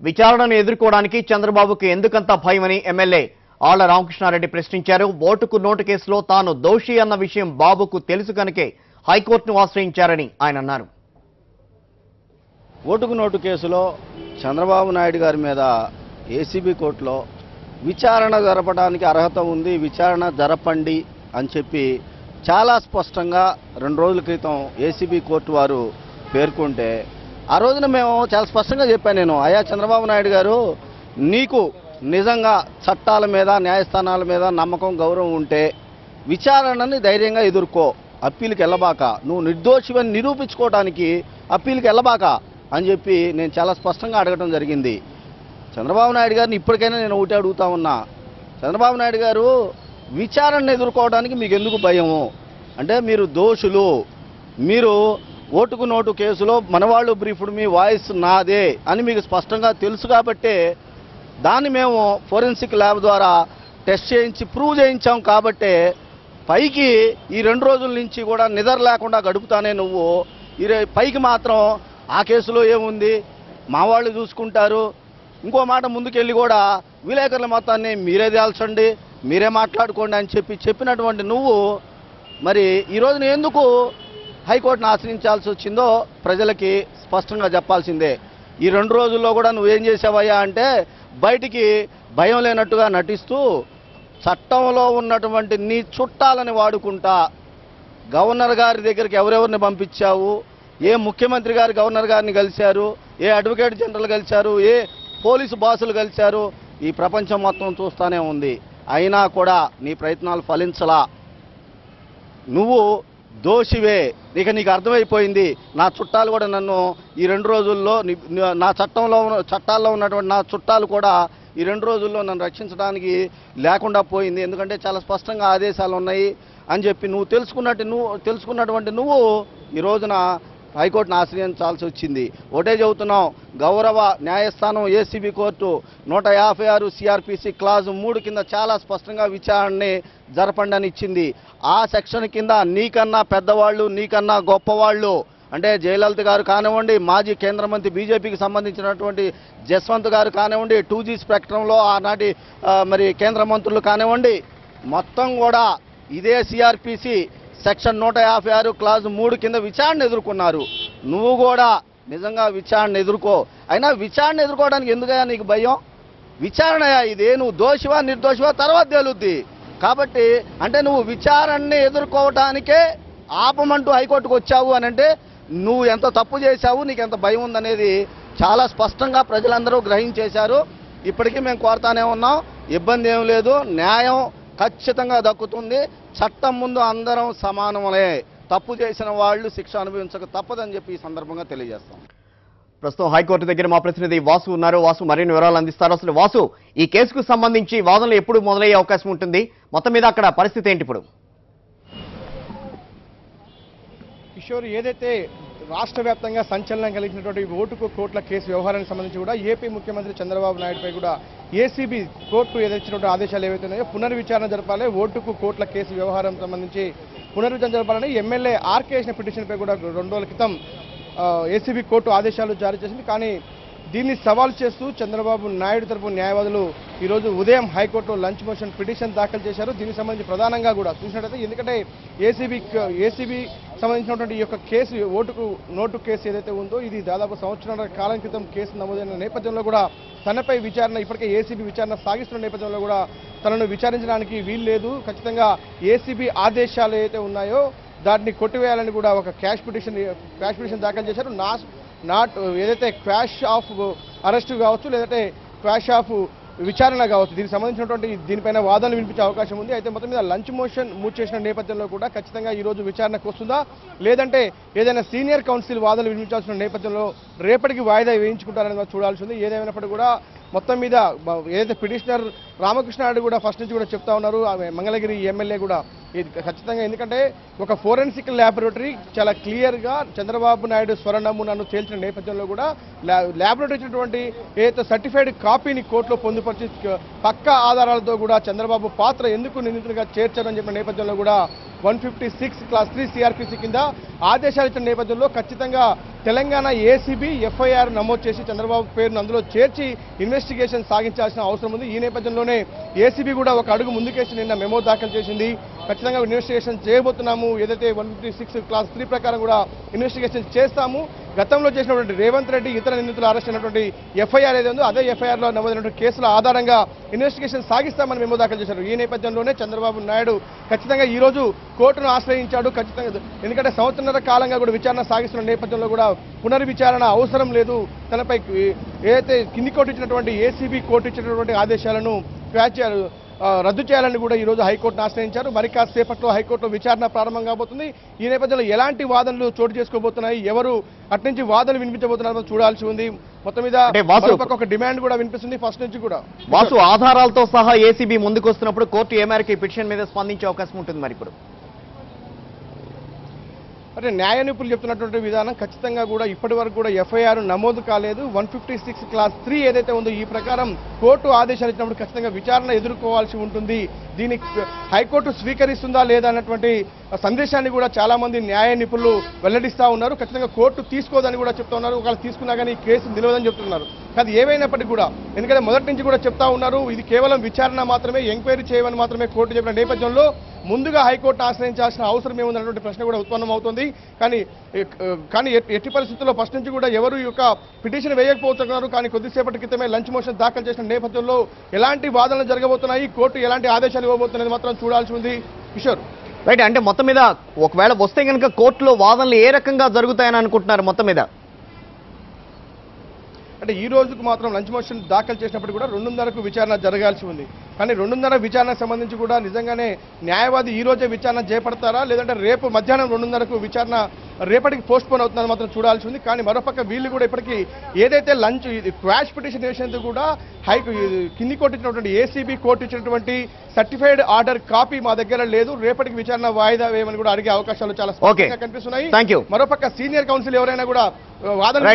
విచారణను ఎదుర్కోవడానికి చంద్రబాబుకు ఎందుకంత భయమని ఎమ్మెల్యే ఆళ్ల రామకృష్ణారెడ్డి ప్రశ్నించారు. ఓటుకు నోటు కేసులో తాను దోషి అన్న విషయం బాబుకు తెలుసు కనుకే హైకోర్టును ఆశ్రయించారని ఆయన అన్నారు. ఓటుకు నోటు కేసులో చంద్రబాబు నాయుడు గారి మీద ఏసీబీ కోర్టులో విచారణ జరపడానికి అర్హత ఉంది, విచారణ జరపండి అని చెప్పి చాలా స్పష్టంగా 2 రోజుల క్రితం ఏసీబీ కోర్టు వారు పేర్కొంటే ఆ రోజున మేము చాలా స్పష్టంగా చెప్పాను నేను, అయ్యా చంద్రబాబు నాయుడు గారు, నీకు నిజంగా చట్టాల మీద న్యాయస్థానాల మీద నమ్మకం గౌరవం ఉంటే విచారణని ధైర్యంగా ఎదుర్కో, అప్పీల్కి వెళ్ళబాక, నువ్వు నిర్దోషివని నిరూపించుకోవడానికి అప్పీల్కి వెళ్ళబాక అని చెప్పి నేను చాలా స్పష్టంగా అడగడం జరిగింది. చంద్రబాబు నాయుడు గారిని ఇప్పటికైనా నేను ఒకటి అడుగుతా ఉన్నా, చంద్రబాబు నాయుడు గారు విచారణను ఎదుర్కోవడానికి మీకు ఎందుకు భయము అంటే, మీరు దోషులు, మీరు ఓటుకు నోటు కేసులో మనవాళ్ళు బ్రీఫ్డ్ మీ వాయిస్ నాదే అని మీకు స్పష్టంగా తెలుసు కాబట్టే దాన్ని మేము ఫోరెన్సిక్ ల్యాబ్ ద్వారా టెస్ట్ చేయించి ప్రూవ్ చేయించాం. కాబట్టే పైకి ఈ 2 రోజుల నుంచి కూడా నిద్ర లేకుండా గడుపుతానే నువ్వు పైకి మాత్రం ఆ కేసులో ఏముంది మా వాళ్ళు చూసుకుంటారు, ఇంకో మాట ముందుకెళ్ళి కూడా విలేకరుల మొత్తాన్ని మీరే తేల్చండి, మీరే మాట్లాడుకోండి అని చెప్పినటువంటి నువ్వు మరి ఈరోజు ఎందుకు హైకోర్టును ఆశ్రయించాల్సి వచ్చిందో ప్రజలకి స్పష్టంగా చెప్పాల్సిందే. ఈ 2 రోజుల్లో కూడా నువ్వేం చేసావయ్యా అంటే, బయటికి భయం లేనట్టుగా నటిస్తూ చట్టంలో ఉన్నటువంటి నీ చుట్టాలని వాడుకుంటా గవర్నర్ గారి దగ్గరికి ఎవరెవరిని పంపించావు, ఏ ముఖ్యమంత్రి గారు గవర్నర్ గారిని కలిశారు, ఏ అడ్వకేట్ జనరల్ కలిశారు, ఏ పోలీసు బాసులు కలిశారు, ఈ ప్రపంచం మొత్తం చూస్తూనే ఉంది. అయినా కూడా నీ ప్రయత్నాలు ఫలించలా. నువ్వు దోషివే, ఇక నీకు అర్థమైపోయింది. నా చుట్టాలు కూడా నన్ను ఈ 2 రోజుల్లో నా చట్టాల్లో ఉన్నటువంటి నా చుట్టాలు కూడా ఈ 2 రోజుల్లో నన్ను రక్షించడానికి లేకుండా పోయింది, ఎందుకంటే చాలా స్పష్టంగా ఆదేశాలు ఉన్నాయి అని చెప్పి నువ్వు తెలుసుకున్నటువంటి నువ్వు ఈ రోజున హైకోర్టును ఆశ్రయించాల్సి వచ్చింది. ఒకటే చెబుతున్నాం, గౌరవ న్యాయస్థానం ఏసీబీ కోర్టు 156 సిఆర్పిసి క్లాజు 3 కింద చాలా స్పష్టంగా విచారణని జరపండి అని ఇచ్చింది. ఆ సెక్షన్ కింద నీకన్నా పెద్దవాళ్ళు, నీకన్నా గొప్పవాళ్ళు అంటే జయలలిత గారు కానివ్వండి, మాజీ కేంద్ర మంత్రి బీజేపీకి సంబంధించినటువంటి జస్వంత్ గారు కానివ్వండి, 2G స్పెక్ట్రంలో ఆనాటి మరి కేంద్ర మంత్రులు కానివ్వండి, మొత్తం కూడా ఇదే సిఆర్పిసి సెక్షన్ 156 క్లాజు 3 కింద విచారణ ఎదుర్కొన్నారు. నువ్వు కూడా నిజంగా విచారణ ఎదుర్కో. అయినా విచారణ ఎదుర్కోవడానికి ఎందుకయ్యా నీకు భయం? విచారణయా ఇది, నువ్వు దోషివా నిర్దోషివా తర్వాత తేలుద్ది. కాబట్టి అంటే నువ్వు విచారణని ఎదుర్కోవటానికే ఆపమంటూ హైకోర్టుకు వచ్చావు అని అంటే నువ్వు ఎంత తప్పు చేశావు, నీకు ఎంత భయం ఉందనేది చాలా స్పష్టంగా ప్రజలందరూ గ్రహించేశారు. ఇప్పటికీ మేము కోరుతానే ఉన్నాం, ఇబ్బంది ఏం లేదు, న్యాయం ఖచ్చితంగా దక్కుతుంది. చట్టం ముందు అందరం సమానములే, తప్పు చేసిన వాళ్ళు శిక్ష అనుభవించక తప్పదని చెప్పి ఈ సందర్భంగా తెలియజేస్తాం. ప్రస్తుతం హైకోర్టు దగ్గర మా ప్రతినిధి వాసు ఉన్నారు. వాసు మరిన్ని వివరాలు అందిస్తారు. అసలు వాసు, ఈ కేసుకు సంబంధించి వాదనలు ఎప్పుడు మొదలయ్యే అవకాశం ఉంటుంది? మొత్తం మీద అక్కడ పరిస్థితి ఏంటి ఇప్పుడు? కిషోర్, ఏదైతే రాష్ట్ర వ్యాప్తంగా సంచలనం కలిగినటువంటి ఓటుకు కోట్ల కేసు వ్యవహారానికి సంబంధించి కూడా ఏపీ ముఖ్యమంత్రి చంద్రబాబు నాయుడుపై కూడా ఏసీబీ కోర్టు ఏదైతే ఆదేశాలు ఏవైతే ఉన్నాయో పునర్విచారణ జరపాలి, ఓటుకు కోట్ల కేసు వ్యవహారం సంబంధించి పునర్విచారణ జరపాలని ఎమ్మెల్యే ఆర్కే చేసిన పిటిషన్పై కూడా 2 రోజుల క్రితం ఏసీబీ కోర్టు ఆదేశాలు జారీ చేసింది. కానీ దీన్ని సవాల్ చేస్తూ చంద్రబాబు నాయుడు తరపు న్యాయవాదులు ఈరోజు ఉదయం హైకోర్టులో లంచ్ మోషన్ పిటిషన్ దాఖలు చేశారు. దీనికి సంబంధించి ప్రధానంగా కూడా చూసినట్టయితే, ఎందుకంటే ఏసీబీ సంబంధించినటువంటి ఈ యొక్క కేసు ఓటుకు నోటు కేసు ఏదైతే ఉందో ఇది దాదాపు సంవత్సరాల కాలం క్రితం కేసు నమోదైన నేపథ్యంలో కూడా తనపై విచారణ ఇప్పటికే ఏసీబీ విచారణ సాగిస్తున్న నేపథ్యంలో కూడా తనను విచారించడానికి వీలు లేదు, ఖచ్చితంగా ఏసీబీ ఆదేశాలు ఏదైతే ఉన్నాయో దాన్ని కొట్టివేయాలని కూడా ఒక క్యాష్ పిటిషన్ దాఖలు చేశారు. ఏదైతే క్వాష్ ఆఫ్ అరెస్ట్ కావచ్చు, లేదంటే క్వాష్ ఆఫ్ విచారణ కావచ్చు, దీనికి సంబంధించినటువంటి దీనిపైన వాదనలు వినిపించే అవకాశం ఉంది. అయితే మొత్తం మీద లంచ్ మోషన్ మూవ్ చేసిన నేపథ్యంలో కూడా ఖచ్చితంగా ఈరోజు విచారణకు వస్తుందా, లేదంటే ఏదైనా సీనియర్ కౌన్సిల్ వాదనలు వినిపించాల్సిన నేపథ్యంలో రేపటికి వాయిదా వేయించుకుంటారని చూడాల్సి ఉంది. ఏదేమైనప్పటికీ కూడా మొత్తం మీద ఏదైతే పిటిషనర్ రామకృష్ణారెడ్డి కూడా ఫస్ట్ నుంచి కూడా చెప్తా ఉన్నారు, మంగళగిరి ఎమ్మెల్యే కూడా ఖచ్చితంగా, ఎందుకంటే ఒక ఫోరెన్సిక్ ల్యాబొరేటరీ చాలా క్లియర్గా చంద్రబాబు నాయుడు స్వర నమూనాను తేల్చిన నేపథ్యంలో కూడా ల్యాబొరేటరీ ఇచ్చినటువంటి ఏదైతే సర్టిఫైడ్ కాపీని కోర్టులో పొందుపరిచి పక్కా ఆధారాలతో కూడా చంద్రబాబు పాత్ర ఎందుకు నిందితుడిగా చేర్చారని చెప్పిన నేపథ్యంలో కూడా 156 క్లాస్ 3 సిఆర్పిసి కింద ఆదేశాలు ఇచ్చిన నేపథ్యంలో ఖచ్చితంగా తెలంగాణ ఏసీబీ ఎఫ్ఐఆర్ నమోదు చేసి చంద్రబాబు పేరును అందులో చేర్చి ఇన్వెస్టిగేషన్ సాగించాల్సిన అవసరం ఉంది. ఈ నేపథ్యంలోనే ఏసీబీ కూడా ఒక అడుగు ముందుకేసి నిన్న మెమో దాఖలు చేసింది. ఖచ్చితంగా ఇన్వెస్టిగేషన్ చేయబోతున్నాము, ఏదైతే 156 క్లాస్ 3 ప్రకారం కూడా ఇన్వెస్టిగేషన్ చేస్తాము. గతంలో చేసినటువంటి రేవంత్ రెడ్డి ఇతర నిందితులు అరెస్ట్ అయినటువంటి ఎఫ్ఐఆర్ ఏదో ఉందో అదే ఎఫ్ఐఆర్లో నమోదైనటువంటి కేసుల ఆధారంగా ఇన్వెస్టిగేషన్ సాగిస్తామని మెమో దాఖలు చేశారు. ఈ నేపథ్యంలోనే చంద్రబాబు నాయుడు ఖచ్చితంగా ఈ రోజు కోర్టును ఆశ్రయించాడు. ఖచ్చితంగా ఎందుకంటే సంవత్సరాల కాలంగా కూడా విచారణ సాగిస్తున్న నేపథ్యంలో కూడా పునర్విచారణ అవసరం లేదు, తనపై ఏదైతే కింది కోర్టు ఇచ్చినటువంటి ఏసీబీ కోర్టు ఇచ్చినటువంటి ఆదేశాలను రద్దు చేయాలని కూడా ఈ రోజు హైకోర్టును ఆశ్రయించారు. మరి కాసేపట్లో హైకోర్టులో విచారణ ప్రారంభం కాబోతుంది. ఈ నేపథ్యంలో ఎలాంటి వాదనలు చోటు చేసుకోబోతున్నాయి, ఎవరు అట్నుంచి వాదనలు వినిపించబోతున్నారో చూడాల్సి ఉంది. మొత్తం మీద ఒక డిమాండ్ కూడా వినిపిస్తుంది ఫస్ట్ నుంచి కూడా. వాసు, ఆధారాలతో సహా ఏసీబీ ముందుకు వస్తున్నప్పుడు కోర్టు ఏ మేరకు ఈ పిటిషన్ మీద స్పందించే అవకాశం ఉంటుంది మరి ఇప్పుడు? అంటే న్యాయ నిపుణులు చెప్తున్నటువంటి విధానం ఖచ్చితంగా కూడా ఇప్పటి వరకు కూడా ఎఫ్ఐఆర్ నమోదు కాలేదు. 156 క్లాస్ 3 ఏదైతే ఉందో ఈ ప్రకారం కోర్టు ఆదేశాలు ఇచ్చినప్పుడు ఖచ్చితంగా విచారణ ఎదుర్కోవాల్సి ఉంటుంది. దీన్ని హైకోర్టు స్వీకరిస్తుందా లేదా అన్నటువంటి సందేశాన్ని కూడా చాలా మంది న్యాయ నిపుణులు వెల్లడిస్తూ ఉన్నారు. ఖచ్చితంగా కోర్టు తీసుకోదని కూడా చెప్తా ఉన్నారు. ఒకవేళ తీసుకున్నా కానీ ఈ కేసు నిలవదని చెప్తున్నారు. అది ఏమైనప్పటికీ కూడా ఎందుకంటే మొదటి నుంచి కూడా చెప్తా ఉన్నారు ఇది కేవలం విచారణ మాత్రమే, ఎంక్వైరీ చేయమని మాత్రమే కోర్టు చెప్పిన నేపథ్యంలో ముందుగా హైకోర్టు ఆశ్రయించాల్సిన అవసరం ఏముందన్నటువంటి ప్రశ్న కూడా ఉత్పన్నమవుతుంది. కానీ ఎట్టి పరిస్థితుల్లో ఫస్ట్ నుంచి కూడా ఎవరు ఈ యొక్క పిటిషన్ వేయకపోతున్నారు. కానీ కొద్దిసేపటి క్రితమే లంచ్ మోషన్ దాఖలు చేసిన నేపథ్యంలో ఎలాంటి వాదనలు జరగబోతున్నాయి, కోర్టు ఎలాంటి ఆదేశాలు ఇవ్వబోతున్నది మాత్రం చూడాల్సి ఉంది. కిషోర్, రైట్, అంటే మొత్తం మీద ఒకవేళ వస్తే కనుక కోర్టులో వాదనలు ఏ రకంగా జరుగుతాయని అనుకుంటున్నారు? మొత్తం మీద అంటే ఈ రోజుకు మాత్రం లంచ్ మోషన్ దాఖలు చేసినప్పుడు కూడా 2:30కు విచారణ జరగాల్సి ఉంది. కానీ 2:30 విచారణకు సంబంధించి కూడా నిజంగానే న్యాయవాది ఈ రోజే విచారణ చేపడతారా లేదంటే రేపు మధ్యాహ్నం 2:30కు విచారణ రేపటికి పోస్ట్ పోన్ అవుతుందని మాత్రం చూడాల్సి ఉంది. కానీ మరోపక్క వీళ్ళు కూడా ఇప్పటికీ ఏదైతే లంచ్ క్వాష్ పిటిషన్ వేసేందుకు కూడా కింది కోర్టు ఇచ్చినటువంటి ఏసీబీ కోర్టు ఇచ్చినటువంటి సర్టిఫైడ్ ఆర్డర్ కాపీ మా దగ్గర లేదు, రేపటికి విచారణ వాయిదా వేయమని కూడా అడిగే అవకాశాలు చాలా స్పష్టంగా కనిపిస్తున్నాయి. మరోపక్క సీనియర్ కౌన్సిల్ ఎవరైనా కూడా వాదన